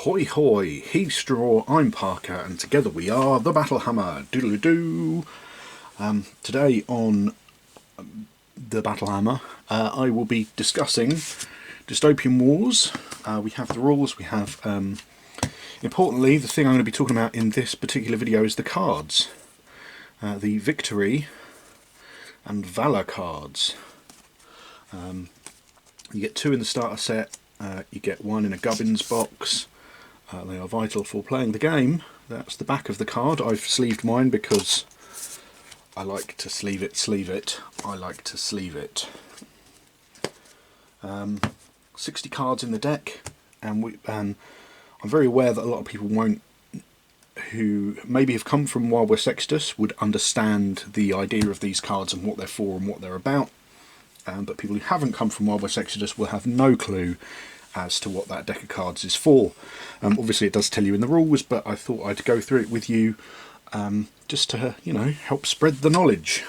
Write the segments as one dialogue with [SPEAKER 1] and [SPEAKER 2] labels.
[SPEAKER 1] Ahoy hoy, he's Straw, I'm Parker, and together we are the Battle Hammer. Doodle-doo. Today on the Battle Hammer, I will be discussing Dystopian Wars. We have the rules, we have, importantly, the thing I'm going to be talking about in this particular video is the cards. The Victory and Valour cards. You get 2 in the starter set, you get 1 in a gubbins box. They are vital for playing the game. That's the back of the card. I've sleeved mine because I like to sleeve it. I like to sleeve it. 60 cards in the deck, and I'm very aware that a lot of people who maybe have come from Wild West Exodus would understand the idea of these cards and what they're for and what they're about. But people who haven't come from Wild West Exodus will have no clue as to what that deck of cards is for. Obviously it does tell you in the rules, but I thought I'd go through it with you just to, help spread the knowledge.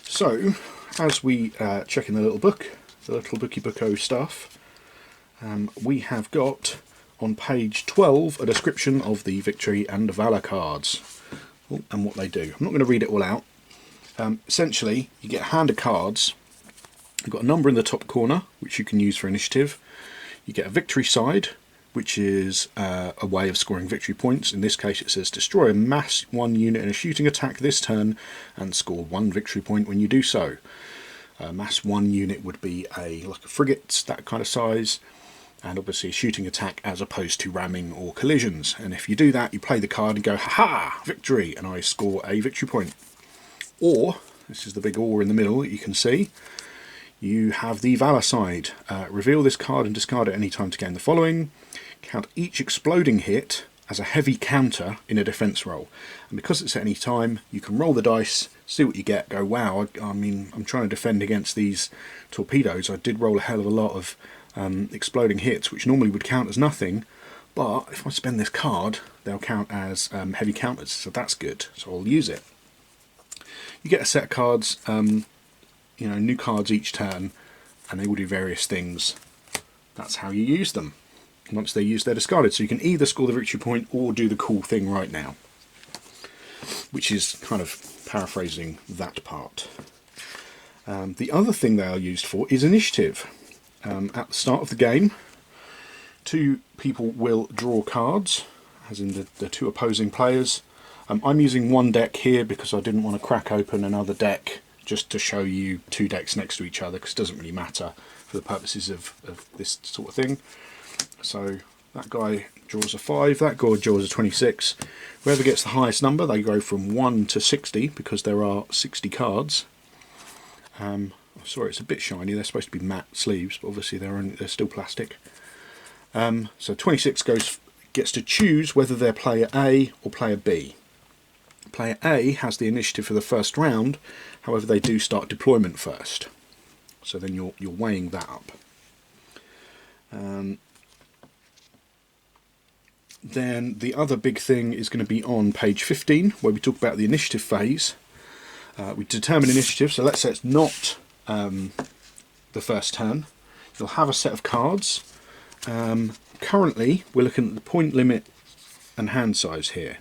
[SPEAKER 1] So, as we check in the little book, the little booky booko stuff, we have got on page 12 a description of the Victory and Valour cards and what they do. I'm not going to read it all out. Essentially, you get a hand of cards. You've got a number in the top corner, which you can use for initiative. You get a victory side, which is a way of scoring victory points. In this case, it says destroy a mass 1 unit in a shooting attack this turn and score 1 victory point when you do so. A mass 1 unit would be like a frigate, that kind of size, and obviously a shooting attack as opposed to ramming or collisions. And if you do that, you play the card and go, ha-ha, victory, and I score a victory point. Or, this is the big or in the middle that you can see, you have the Valour side. Reveal this card and discard it any time to gain the following. Count each exploding hit as a heavy counter in a defense roll. And because it's at any time, you can roll the dice, see what you get, go, wow, I'm trying to defend against these torpedoes. I did roll a hell of a lot of exploding hits, which normally would count as nothing. But if I spend this card, they'll count as heavy counters, so that's good. So I'll use it. You get a set of cards, new cards each turn, and they will do various things. That's how you use them. Once they're used, they're discarded. So you can either score the victory point or do the cool thing right now, which is kind of paraphrasing that part. The other thing they are used for is initiative. At the start of the game, 2 people will draw cards, as in the 2 opposing players. I'm using 1 deck here because I didn't want to crack open another deck just to show you 2 decks next to each other, because it doesn't really matter for the purposes of this sort of thing. So that guy draws a 5, that guy draws a 26. Whoever gets the highest number, they go from 1 to 60 because there are 60 cards. Sorry, it's a bit shiny. They're supposed to be matte sleeves, but obviously they're still plastic. So 26 gets to choose whether they're player A or player B. Player A has the initiative for the first round, however they do start deployment first. So then you're weighing that up. Then the other big thing is going to be on page 15, where we talk about the initiative phase. We determine initiative, so let's say it's not the first turn. You'll have a set of cards. Currently, we're looking at the point limit and hand size here.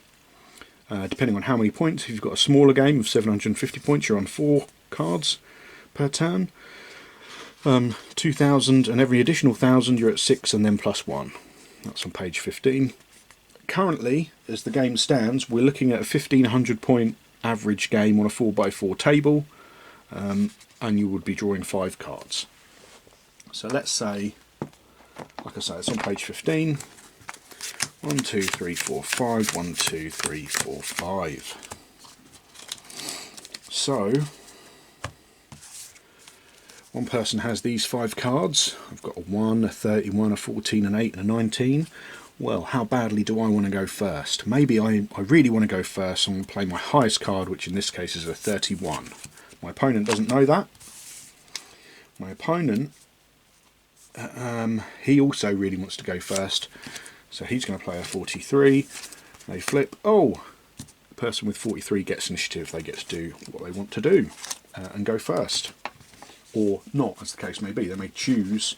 [SPEAKER 1] Depending on how many points, if you've got a smaller game of 750 points, you're on 4 cards per turn. 2,000 and every additional 1,000 you're at 6 and then plus 1. That's on page 15. Currently, as the game stands, we're looking at a 1,500 point average game on a 4x4 table, and you would be drawing 5 cards. So let's say, like I say, it's on page 15. 1, 2, 3, 4, 5. 1, 2, 3, 4, 5. So, one person has these 5 cards. I've got a 1, a 31, a 14, an 8, and a 19. Well, how badly do I want to go first? Maybe I really want to go first. I'm going to play my highest card, which in this case is a 31. My opponent doesn't know that. My opponent, he also really wants to go first. So he's going to play a 43. They flip. Oh, the person with 43 gets initiative. They get to do what they want to do and go first. Or not, as the case may be. They may choose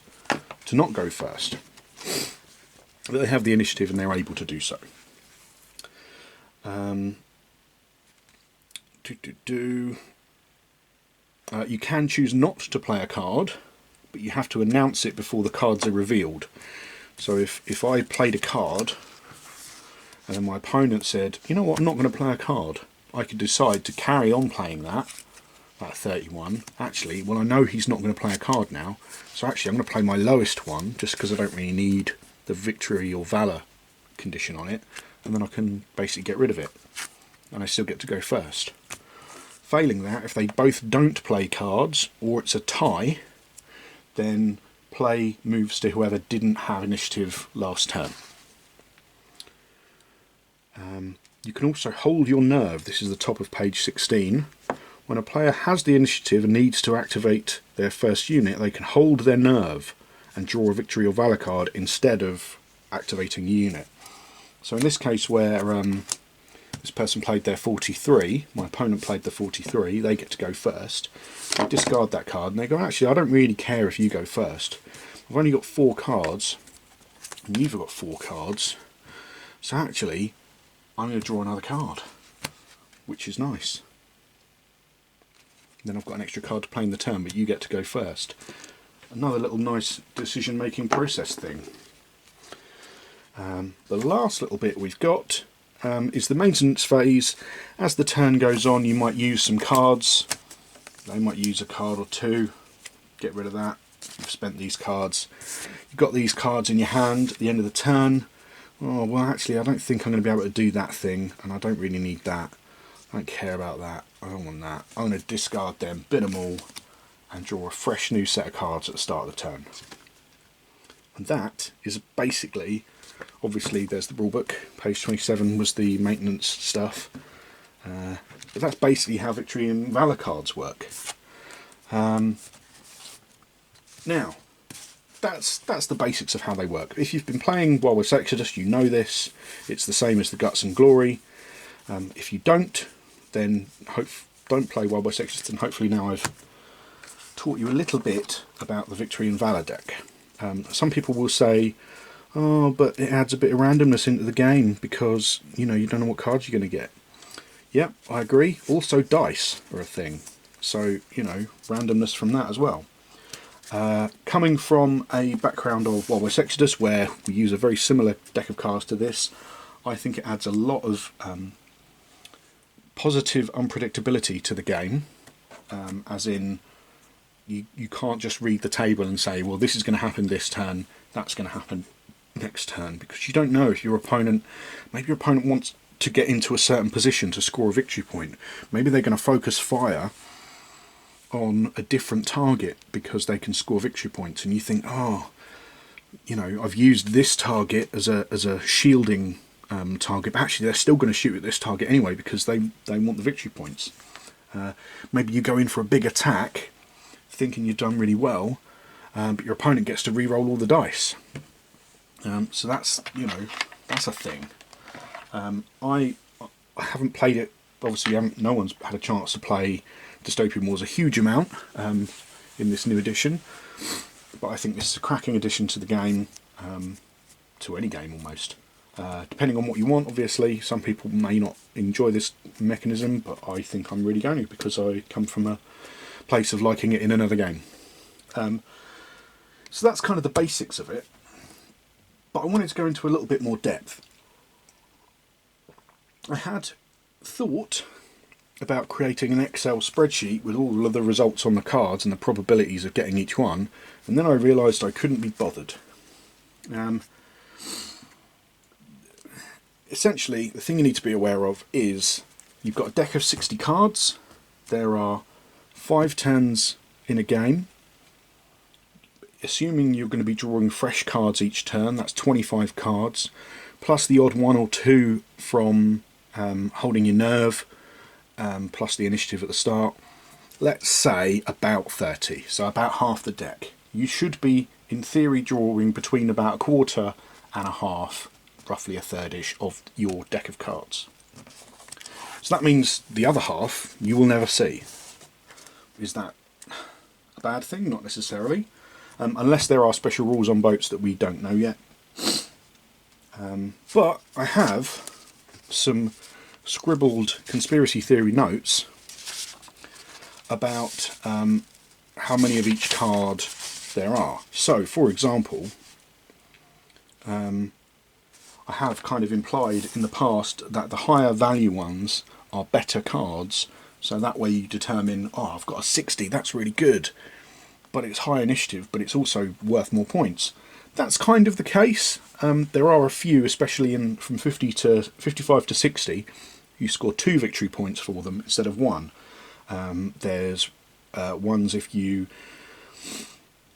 [SPEAKER 1] to not go first. But they have the initiative and they're able to do so. You can choose not to play a card, but you have to announce it before the cards are revealed. So if I played a card and then my opponent said, you know what, I'm not going to play a card, I could decide to carry on playing that at 31. Actually, well, I know he's not going to play a card now, so actually I'm going to play my lowest one just because I don't really need the Victory or Valour condition on it, and then I can basically get rid of it and I still get to go first. Failing that, if they both don't play cards or it's a tie, then play moves to whoever didn't have initiative last turn. You can also hold your nerve. This is the top of page 16. When a player has the initiative and needs to activate their first unit, they can hold their nerve and draw a Victory or Valour card instead of activating a unit. So in this case where this person played their 43, my opponent played the 43, they get to go first. They discard that card and they go, actually, I don't really care if you go first. I've only got 4 cards and you've got 4 cards, so actually I'm going to draw another card, which is nice. Then I've got an extra card to play in the turn, but you get to go first. Another little nice decision making process thing. The last little bit we've got is the maintenance phase. As the turn goes on, you might use some cards. They might use a card or two. Get rid of that. You've spent these cards. You've got these cards in your hand at the end of the turn. Oh, well, actually, I don't think I'm going to be able to do that thing, and I don't really need that. I don't care about that. I don't want that. I'm going to discard them, bin them all, and draw a fresh new set of cards at the start of the turn. And that is basically, obviously there's the rulebook, page 27 was the maintenance stuff, but that's basically how Victory and Valour cards work. Now, that's the basics of how they work. If you've been playing Wild Exodus, you know this. It's the same as the Guts and Glory. If you don't, then don't play Wild Exodus, and hopefully now I've taught you a little bit about the Victory and Valour deck. Some people will say, oh, but it adds a bit of randomness into the game because, you know, you don't know what cards you're going to get. Yep, I agree. Also, dice are a thing. So, you know, randomness from that as well. Coming from a background of Wild West Exodus, where we use a very similar deck of cards to this, I think it adds a lot of positive unpredictability to the game, as in you can't just read the table and say, well, this is going to happen this turn, that's going to happen next turn, because you don't know if your opponent, maybe your opponent wants to get into a certain position to score a victory point. Maybe they're going to focus fire on a different target because they can score victory points, and you think, oh, you know, I've used this target as a shielding target, but actually they're still going to shoot at this target anyway because they want the victory points. Maybe you go in for a big attack thinking you've done really well, but your opponent gets to re-roll all the dice. So that's, you know, that's a thing. I haven't played it, obviously no one's had a chance to play Dystopian Wars a huge amount in this new edition, but I think this is a cracking addition to the game, to any game almost. Depending on what you want, obviously, some people may not enjoy this mechanism, but I think I'm really going to, because I come from a place of liking it in another game. So that's kind of the basics of it, but I wanted to go into a little bit more depth. I had thought about creating an Excel spreadsheet with all of the results on the cards and the probabilities of getting each one, and then I realised I couldn't be bothered. Essentially, the thing you need to be aware of is you've got a deck of 60 cards. There are 5 turns in a game. Assuming you're going to be drawing fresh cards each turn, that's 25 cards, plus the odd 1 or 2 from holding your nerve, plus the initiative at the start. Let's say about 30, so about half the deck. You should be, in theory, drawing between about a quarter and a half, roughly a third-ish, of your deck of cards. So that means the other half you will never see. Is that a bad thing? Not necessarily. Unless there are special rules on boats that we don't know yet. But I have some scribbled conspiracy theory notes about how many of each card there are. So, for example, I have kind of implied in the past that the higher value ones are better cards, so that way you determine, oh, I've got a 60, that's really good, but it's high initiative, but it's also worth more points. That's kind of the case. There are a few, especially from 55 to 60, you score 2 victory points for them instead of 1. There's ones if you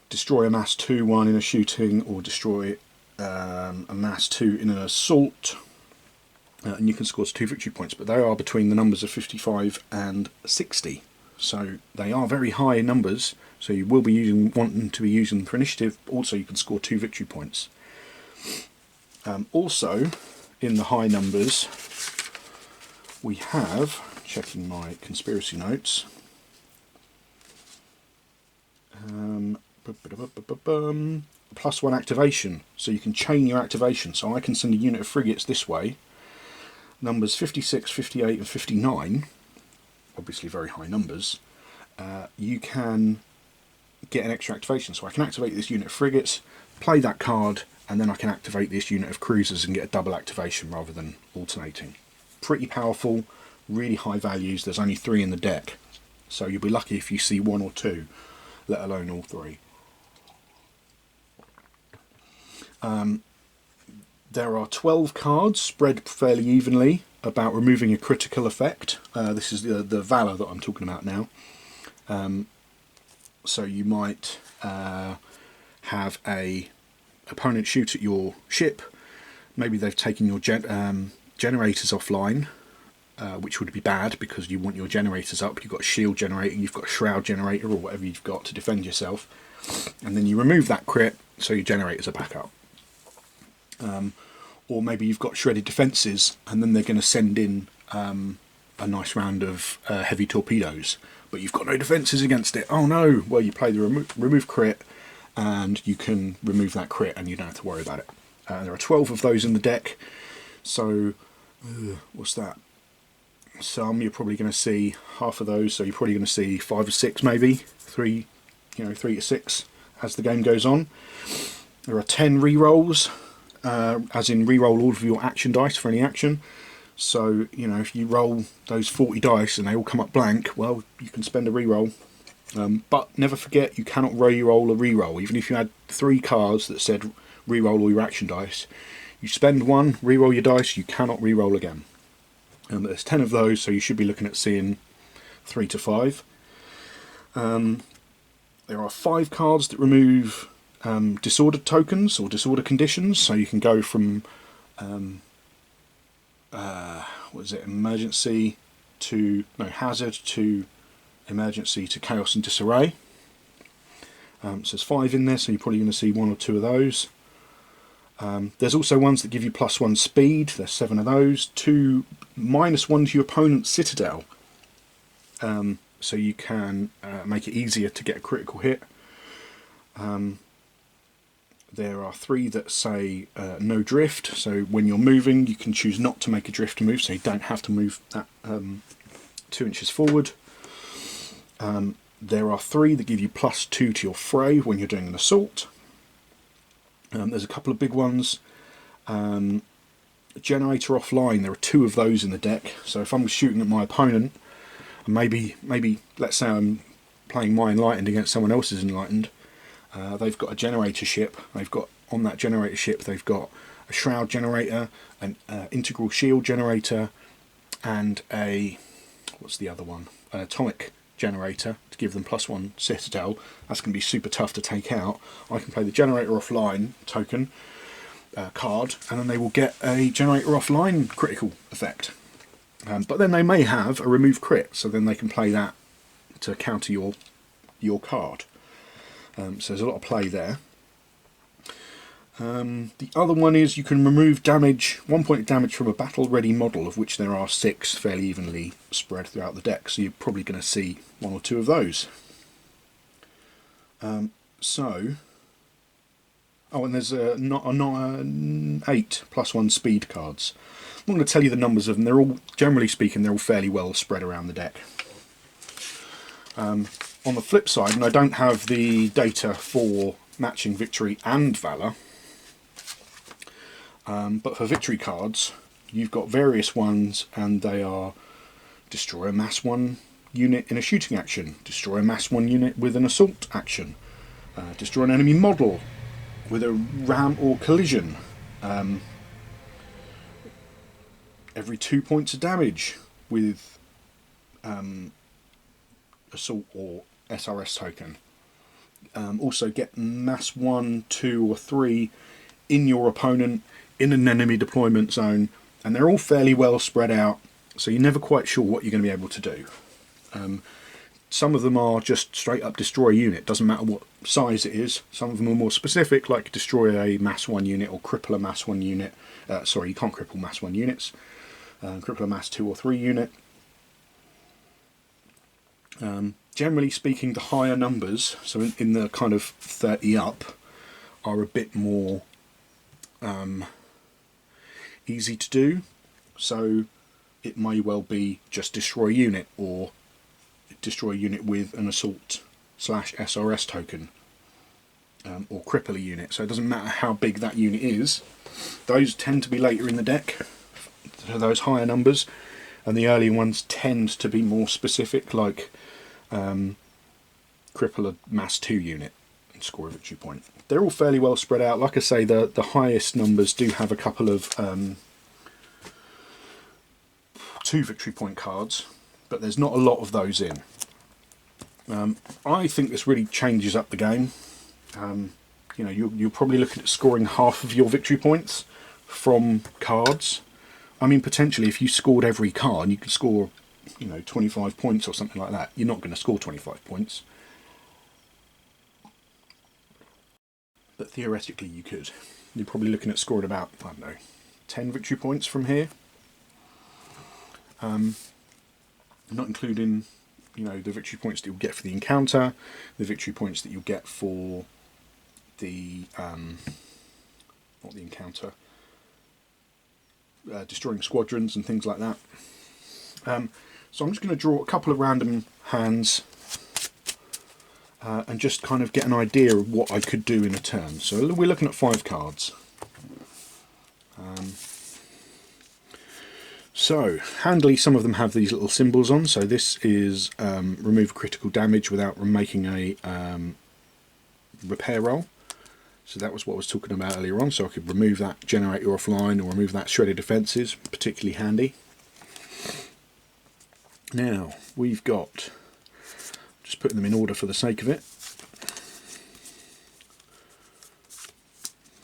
[SPEAKER 1] destroy a mass 2-1 in a shooting, or destroy a mass 2 in an assault, and you can score 2 victory points, but they are between the numbers of 55 and 60, so they are very high numbers, so you will be wanting to be using them for initiative. Also you can score 2 victory points. Also in the high numbers we have, checking my conspiracy notes, +1 activation, so you can chain your activation. So I can send a unit of frigates this way, numbers 56, 58 and 59, obviously very high numbers. You can get an extra activation, so I can activate this unit of frigates, play that card, and then I can activate this unit of cruisers and get a double activation rather than alternating. Pretty powerful, really high values. There's only 3 in the deck, so you'll be lucky if you see 1 or 2, let alone all 3. There are 12 cards spread fairly evenly about removing a critical effect. This is the Valour that I'm talking about now. So you might have a opponent shoot at your ship. Maybe they've taken your generators offline, which would be bad because you want your generators up. You've got a shield generator, you've got a shroud generator, or whatever you've got to defend yourself, and then you remove that crit so your generators are back up. Or maybe you've got shredded defences, and then they're going to send in a nice round of heavy torpedoes, but you've got no defences against it. Oh no! Well, you play the remove crit, and you can remove that crit, and you don't have to worry about it. There are 12 of those in the deck, so what's that? Some you're probably going to see half of those, so you're probably going to see 5 or 6, maybe 3, 3 to 6 as the game goes on. There are 10 rerolls, as in reroll all of your action dice for any action. So, if you roll those 40 dice and they all come up blank, well, you can spend a reroll. But never forget, you cannot reroll a reroll. Even if you had 3 cards that said reroll all your action dice, you spend 1, reroll your dice, you cannot reroll again. There's 10 of those, so you should be looking at seeing 3 to 5. There are 5 cards that remove disordered tokens or disorder conditions, so you can go from emergency to hazard to emergency to chaos and disarray. So there's 5 in there, so you're probably going to see 1 or 2 of those. There's also ones that give you +1 speed. There's 7 of those. 2 -1 to your opponent's citadel, so you can make it easier to get a critical hit. There are 3 that say no drift, so when you're moving you can choose not to make a drift move, so you don't have to move that 2 inches forward. There are 3 that give you +2 to your fray when you're doing an assault. There's a couple of big ones. Generator offline, there are 2 of those in the deck, so if I'm shooting at my opponent, and maybe let's say I'm playing my enlightened against someone else's enlightened, they've got a generator ship, on that generator ship they've got a shroud generator, an integral shield generator, and what's the other one, an atomic generator to give them +1 citadel. That's going to be super tough to take out. I can play the generator offline token card, and then they will get a generator offline critical effect. But then they may have a remove crit, so then they can play that to counter your card. So there's a lot of play there. The other one is you can remove damage, 1 point of damage from a battle ready model, of which there are 6 fairly evenly spread throughout the deck, so you're probably going to see 1 or 2 of those. So Oh, and there's not 8+1 speed cards. I'm not going to tell you the numbers of them. They're all, generally speaking, they're all fairly well spread around the deck. On the flip side, and I don't have the data for matching Victory and Valour, but for Victory cards, you've got various ones, and they are destroy a mass 1 unit in a shooting action, destroy a mass 1 unit with an assault action, destroy an enemy model with a ram or collision, every 2 points of damage with assault or SRS token. Also get mass 1, 2 or 3 in your opponent in an enemy deployment zone, and they're all fairly well spread out, so you're never quite sure what you're going to be able to do. Some of them are just straight up destroy a unit, doesn't matter what size it is. Some of them are more specific, like destroy a mass 1 unit or cripple a mass 1 unit. Sorry, you can't cripple mass 1 units. Cripple a mass 2 or 3 unit. Generally speaking, the higher numbers, so in the kind of 30 up, are a bit more easy to do. So it may well be just destroy a unit, or destroy a unit with an assault / SRS token, or cripple a unit. So it doesn't matter how big that unit is. Those tend to be later in the deck, so those higher numbers, and the early ones tend to be more specific, like cripple a mass 2 unit and score a victory point. They're all fairly well spread out. Like I say, the highest numbers do have a couple of 2 victory point cards, but there's not a lot of those in. I think this really changes up the game. You know, you're probably looking at scoring half of your victory points from cards. I mean, potentially if you scored every card, you could score, you know, 25 points or something like that. You're not going to score 25 points, but theoretically you could. You're probably looking at scoring about, I don't know, 10 victory points from here. Not including, you know, the victory points that you'll get for the encounter, the victory points that you'll get for the not the encounter, destroying squadrons and things like that. So I'm just going to draw a couple of random hands and just kind of get an idea of what I could do in a turn. So we're looking at 5 cards. So, handily, some of them have these little symbols on. So this is remove critical damage without making a repair roll. So that was what I was talking about earlier on. So I could remove that generator offline, or remove that shredded defences, particularly handy. Now, we've got, just putting them in order for the sake of it.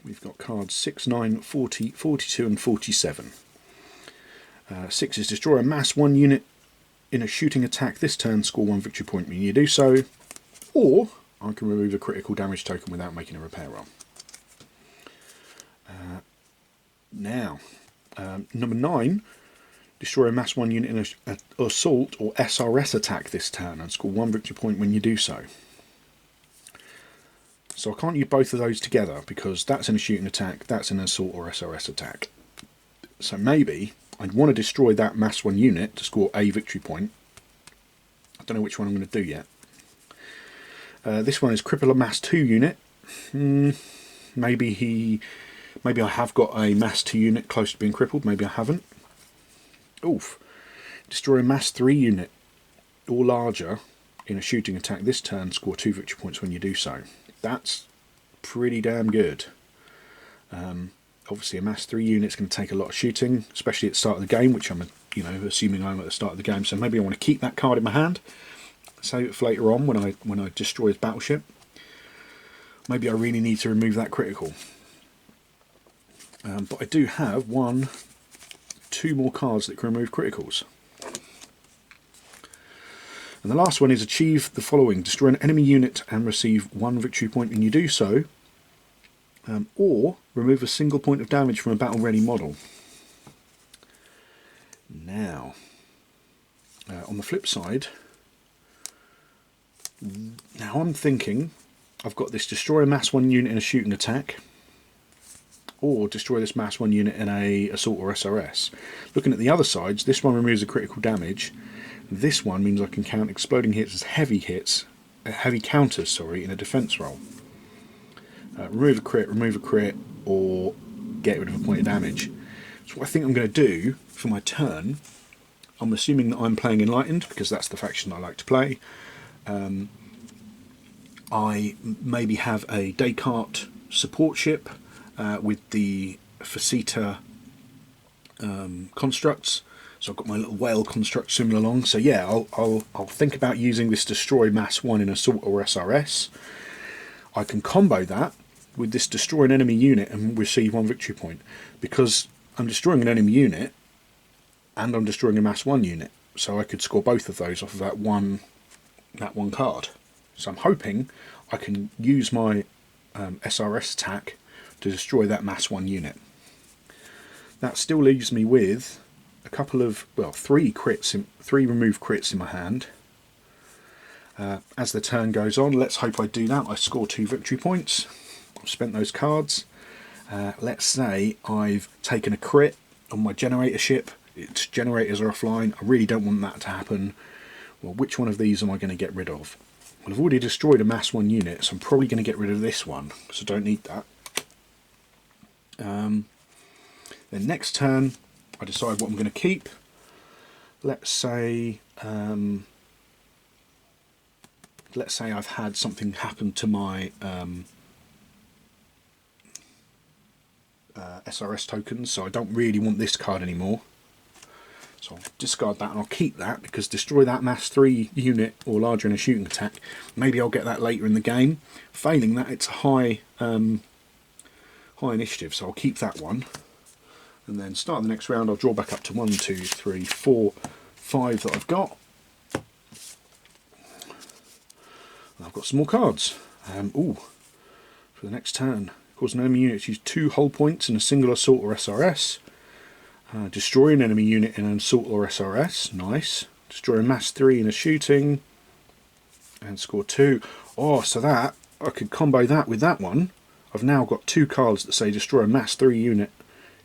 [SPEAKER 1] We've got cards 6, 9, 40, 42 and 47. 6 is destroy a mass 1 unit in a shooting attack this turn, score 1 victory point when you do so, or I can remove a critical damage token without making a repair roll. Number 9, destroy a mass 1 unit in an assault or SRS attack this turn and score 1 victory point when you do so. So I can't use both of those together because that's in a shooting attack, that's an assault or SRS attack. So maybe I'd want to destroy that mass 1 unit to score a victory point. I don't know which one I'm going to do yet. This one is cripple a mass 2 unit. Maybe I have got a mass 2 unit close to being crippled. Maybe I haven't. Oof. Destroy a mass 3 unit or larger in a shooting attack this turn. Score 2 victory points when you do so. That's pretty damn good. Obviously, a mass 3 unit's going to take a lot of shooting, especially at the start of the game, which I'm, you know, assuming I'm at the start of the game. So maybe I want to keep that card in my hand, save it for later on when I destroy his battleship. Maybe I really need to remove that critical. But I do have 2 more cards that can remove criticals. And the last one is achieve the following: destroy an enemy unit and receive 1 victory point when you do so. Or remove a single point of damage from a battle-ready model. Now, on the flip side, now I'm thinking I've got this destroy a mass 1 unit in a shooting attack. or destroy this mass 1 unit in a assault or SRS. Looking at the other sides, this one removes a critical damage. This one means I can count exploding hits as heavy counters, sorry, in a defense roll. Remove a crit, or get rid of a point of damage. So what I think I'm going to do for my turn, I'm assuming that I'm playing Enlightened, because that's the faction I like to play. I maybe have a Descartes support ship with the Faceta constructs. So I've got my little whale construct swimming along. So yeah, I'll think about using this destroy mass 1 in assault or SRS. I can combo that with this destroy an enemy unit and receive 1 victory point, because I'm destroying an enemy unit and I'm destroying a mass 1 unit. So I could score both of those off of that one card. So I'm hoping I can use my SRS attack to destroy that mass 1 unit. That still leaves me with a couple of, well, three removed crits in my hand. As the turn goes on, let's hope I do that. I score 2 victory points. I've spent those cards. Let's say I've taken a crit on my generator ship. Its generators are offline. I really don't want that to happen. Well, which one of these am I going to get rid of? Well, I've already destroyed a mass 1 unit, so I'm probably going to get rid of this one, so I don't need that. Then next turn, I decide what I'm going to keep. Let's say I've had something happen to my SRS tokens, so I don't really want this card anymore. So I'll discard that and I'll keep that, because destroy that mass 3 unit or larger in a shooting attack. Maybe I'll get that later in the game. Failing that, it's a high initiative, so I'll keep that one. And then start the next round, I'll draw back up to 1, 2, 3, 4, 5 that I've got. And I've got some more cards. For the next turn, cause an enemy unit to use 2 hull points in a single assault or SRS. Destroy an enemy unit in an assault or SRS. Nice. Destroy a mass 3 in a shooting. And score 2. Oh, so that, I could combo that with that one. I've now got 2 cards that say destroy a mass 3 unit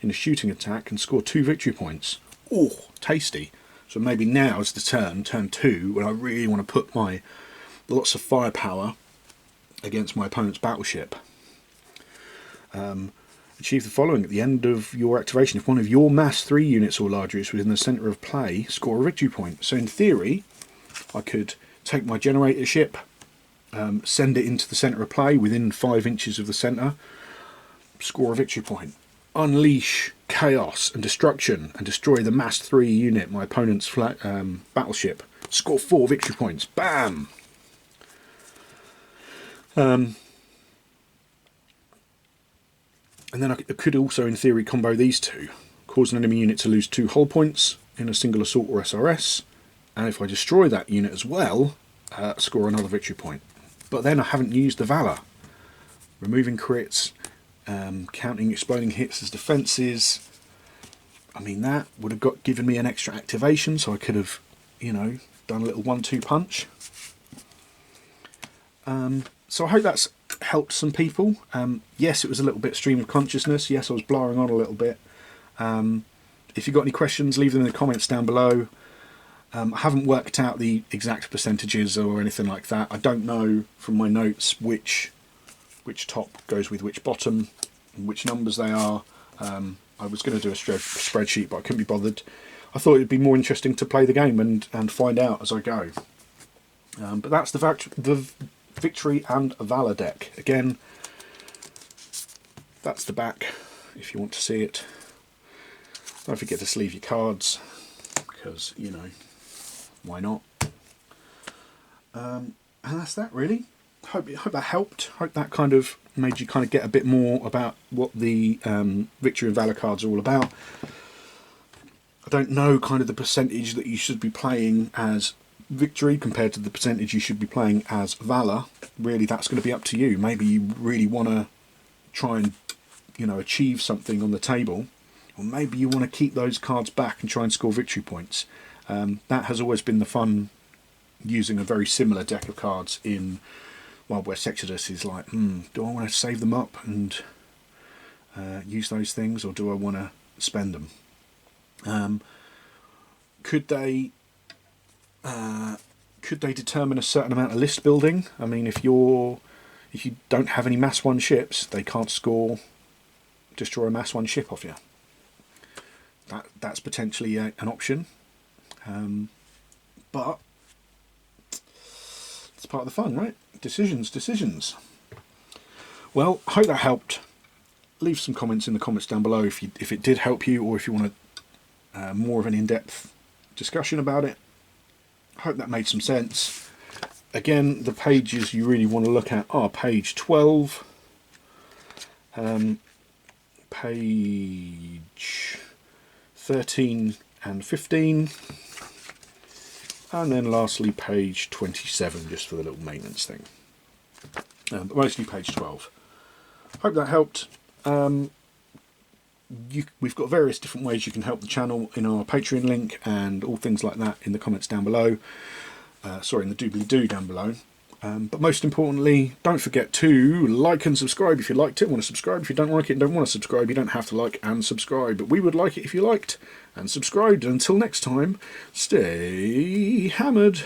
[SPEAKER 1] in a shooting attack and score 2 victory points. Oh, tasty. So maybe now is the turn 2, when I really want to put my lots of firepower against my opponent's battleship. Achieve the following at the end of your activation. If one of your mass 3 units or larger is within the centre of play, score a victory point. So in theory, I could take my generator ship, send it into the centre of play within 5 inches of the centre, score a victory point. Unleash chaos and destruction and destroy the mass 3 unit, my opponent's battleship, score 4 victory points. Bam! And then I could also, in theory, combo these two. Cause an enemy unit to lose 2 hull points in a single assault or SRS. And if I destroy that unit as well, score another victory point. But then I haven't used the Valour. Removing crits, counting exploding hits as defences. I mean, that would have given me an extra activation, so I could have, done a little 1-2 punch. So I hope that's helped some people. Yes, it was a little bit stream of consciousness. Yes, I was blowing on a little bit. If you've got any questions, leave them in the comments down below. I haven't worked out the exact percentages or anything like that. I don't know from my notes which top goes with which bottom and which numbers they are. I was going to do a spreadsheet, but I couldn't be bothered. I thought it'd be more interesting to play the game and find out as I go. But that's the Victory and Valour deck. Again, that's the back if you want to see it. Don't forget to sleeve your cards, because, why not? And that's that, really. Hope that helped. Hope that kind of made you kind of get a bit more about what the Victory and Valour cards are all about. I don't know kind of the percentage that you should be playing as Victory compared to the percentage you should be playing as Valour. Really, that's going to be up to you. Maybe you really want to try and achieve something on the table, or maybe you want to keep those cards back and try and score victory points. That has always been the fun, using a very similar deck of cards in Wild West Exodus. Is like, do I want to save them up and use those things, or do I want to spend them? Could they determine a certain amount of list building? I mean, if you don't have any Mass 1 ships, they can't destroy a Mass 1 ship off you. That's potentially an option, but it's part of the fun, right? Decisions. Well, I hope that helped. Leave some comments in the comments down below if it did help you, or if you want more of an in-depth discussion about it. I hope that made some sense. Again, the pages you really want to look at are page 12, page 13 and 15, and then lastly page 27, just for the little maintenance thing, but mostly page 12. Hope that helped. We've got various different ways you can help the channel in our Patreon link, and all things like that in the comments down below, in the doobly-doo down below. But most importantly, don't forget to like and subscribe if you liked it. Want to subscribe if you don't like it and don't want to subscribe. You don't have to like and subscribe, but we would like it if you liked and subscribed. And until next time, stay hammered.